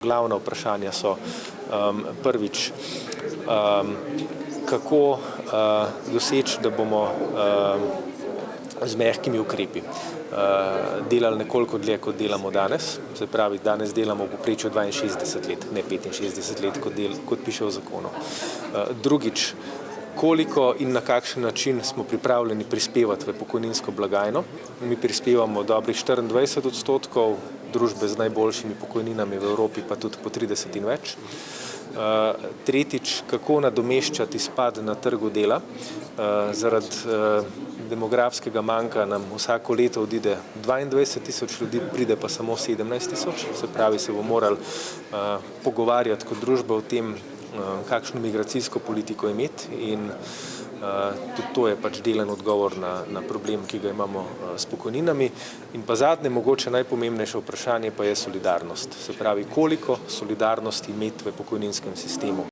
Glavna vprašanja so prvič, kako doseči, da bomo z mehkimi ukrepi delali nekoliko dlje, kot delamo danes. Se pravi, danes delamo v povprečju 62 let, ne 65 let, kot piše v zakonu. Drugič, koliko in na kakšen način smo pripravljeni prispevati v pokojninsko blagajno. Mi prispevamo dobrih 24%, družbe z najboljšimi pokojninami v Evropi pa tudi po 30 in več. Tretjič, kako nadomeščati izpad na trgu dela. Zaradi demografskega manka nam vsako leto odide 22.000 ljudi, pride pa samo 17.000. Se pravi, se bomo morali pogovarjati kot družba o tem, kakšno migracijsko politiko imeti, in tudi to je pač delen odgovor na problem, ki ga imamo s pokojninami. In pa zadnje, mogoče najpomembnejše vprašanje pa je solidarnost. Se pravi, koliko solidarnosti imeti v pokojninskem sistemu.